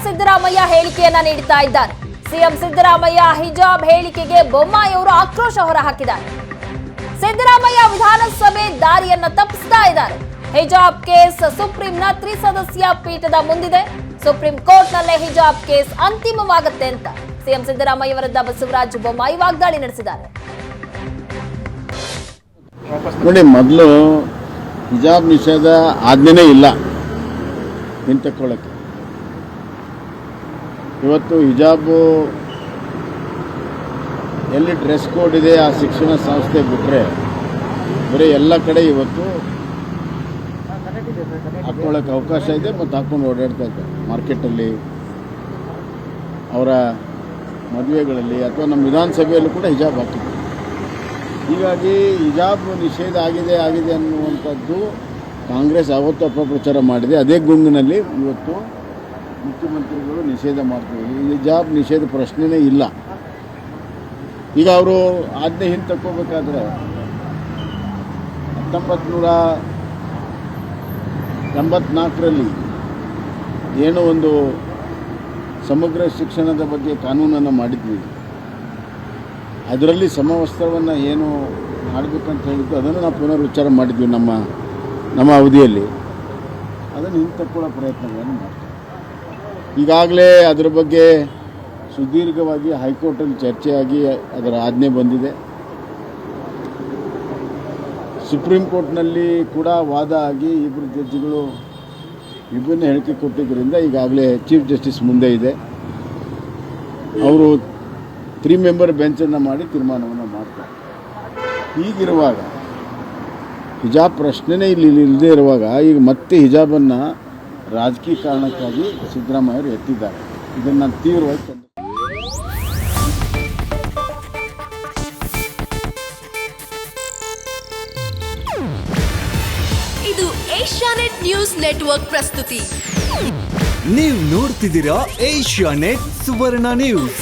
ಸಿದ್ದರಾಮಯ್ಯ ಹೇಳಿಕೆಯನ್ನ ನೀಡುತ್ತಾ ಇದ್ದಾರೆ. ಸಿಎಂ ಸಿದ್ದರಾಮಯ್ಯ ಹಿಜಾಬ್ ಹೇಳಿಕೆಗೆ ಬೊಮ್ಮಾಯಿ ಅವರು ಆಕ್ರೋಶ ಹೊರಹಾಕಿದ್ದಾರೆ. ಸಿದ್ದರಾಮಯ್ಯ ವಿಧಾನಸಭೆ ದಾರಿಯನ್ನ ತಪ್ಪಿಸ್ತಾ ಇದ್ದಾರೆ. ಹಿಜಾಬ್ ಕೇಸ್ ಸುಪ್ರೀಂನ ತ್ರಿಸದಸ್ಯ ಪೀಠದ ಮುಂದಿದೆ. ಸುಪ್ರೀಂ ಕೋರ್ಟ್ನಲ್ಲೇ ಹಿಜಾಬ್ ಕೇಸ್ ಅಂತಿಮವಾಗುತ್ತೆ ಅಂತ ಸಿಎಂ ಸಿದ್ದರಾಮಯ್ಯ ವಿರುದ್ಧ ಬಸವರಾಜ ಬೊಮ್ಮಾಯಿ ವಾಗ್ದಾಳಿ ನಡೆಸಿದ್ದಾರೆ. ನೋಡಿ, ಮೊದಲು ಹಿಜಾಬ್ ನಿಷೇಧ ಆಜ್ಞೆನೇ ಇಲ್ಲ ಹಿಂತಕ್ಕೊಳ್ಳೋಕ್ಕೆ. ಇವತ್ತು ಹಿಜಾಬು ಎಲ್ಲಿ ಡ್ರೆಸ್ ಕೋಡ್ ಇದೆ ಆ ಶಿಕ್ಷಣ ಸಂಸ್ಥೆ ಬಿಟ್ಟರೆ ಬರೀ ಎಲ್ಲ ಕಡೆ ಇವತ್ತು ಹಾಕ್ಕೊಳ್ಳೋಕ್ಕೆ ಅವಕಾಶ ಇದೆ ಮತ್ತು ಹಾಕ್ಕೊಂಡು ಓಡಾಡ್ತಾ ಇದ್ದಾರೆ. ಮಾರ್ಕೆಟಲ್ಲಿ, ಅವರ ಮದುವೆಗಳಲ್ಲಿ ಅಥವಾ ನಮ್ಮ ವಿಧಾನಸಭೆಯಲ್ಲೂ ಕೂಡ ಹಿಜಾಬ್ ಹಾಕಿದ್ದಾರೆ. ಹೀಗಾಗಿ ಹಿಜಾಬ್ ನಿಷೇಧ ಆಗಿದೆ ಅನ್ನುವಂಥದ್ದು ಕಾಂಗ್ರೆಸ್ ಯಾವತ್ತೂ ಅಪಪ್ರಚಾರ ಮಾಡಿದೆ. ಅದೇ ಗುಂಗಿನಲ್ಲಿ ಇವತ್ತು ಮುಖ್ಯಮಂತ್ರಿಗಳು ನಿಷೇಧ ಮಾಡ್ತೀವಿ. ಹಿಜಾಬ್ ನಿಷೇಧ ಪ್ರಶ್ನೆನೇ ಇಲ್ಲ. ಈಗ ಅವರು ಆಜ್ಞೆ ಹಿಂತಕ್ಕೋಬೇಕಾದ್ರೆ 1984ರಲ್ಲಿ ಏನೋ ಒಂದು ಸಮಗ್ರ ಶಿಕ್ಷಣದ ಬಗ್ಗೆ ಕಾನೂನನ್ನು ಮಾಡಿದ್ವಿ. ಅದರಲ್ಲಿ ಸಮವಸ್ತ್ರವನ್ನು ಏನು ಮಾಡಬೇಕಂತ ಹೇಳಿದ್ದು ಅದನ್ನು ನಾವು ಪುನರುಚ್ಚಾರ ಮಾಡಿದ್ವಿ ನಮ್ಮ ಅವಧಿಯಲ್ಲಿ. ಅದನ್ನು ಹಿಂತಕ್ಕೊಳ್ಳೋ ಪ್ರಯತ್ನಗಳನ್ನು ಮಾಡ್ತೀವಿ. ಈಗಾಗಲೇ ಅದರ ಬಗ್ಗೆ ಸುದೀರ್ಘವಾಗಿ ಹೈಕೋರ್ಟಲ್ಲಿ ಚರ್ಚೆಯಾಗಿ ಅದರ ಆಜ್ಞೆ ಬಂದಿದೆ. ಸುಪ್ರೀಂ ಕೋರ್ಟ್ನಲ್ಲಿ ಕೂಡ ವಾದ ಆಗಿ ಇಬ್ಬರು ಜಡ್ಜಿಗಳು ವಿಭಿನ್ನ ಹೇಳಿಕೆ ಕೊಟ್ಟಿದ್ದರಿಂದ ಈಗಾಗಲೇ ಚೀಫ್ ಜಸ್ಟಿಸ್ ಮುಂದೆ ಇದೆ. ಅವರು 3 ಮೆಂಬರ್ ಬೆಂಚನ್ನು ಮಾಡಿ ತೀರ್ಮಾನವನ್ನು ಮಾಡ್ತಾರೆ. ಹೀಗಿರುವಾಗ ಹಿಜಾಬ್ ಪ್ರಶ್ನೆನೇ ಇಲ್ಲಿ ಇಲ್ಲದೇ ಇರುವಾಗ ಈಗ ಮತ್ತೆ ಹಿಜಾಬನ್ನು ರಾಜಕೀಯ ಕಾರಣಕ್ಕಾಗಿ ಸಿದ್ದರಾಮಯ್ಯರು ಎತ್ತಿದ್ದಾರೆ. ಇದನ್ನು ನಾನು ತೀವ್ರವಾಗಿ ಇದು ಏಷ್ಯಾನೆಟ್ ನ್ಯೂಸ್ ನೆಟ್ವರ್ಕ್ ಪ್ರಸ್ತುತಿ. ನೀವು ನೋಡ್ತಿದ್ದೀರಾ ಏಷ್ಯಾನೆಟ್ ಸುವರ್ಣ ನ್ಯೂಸ್.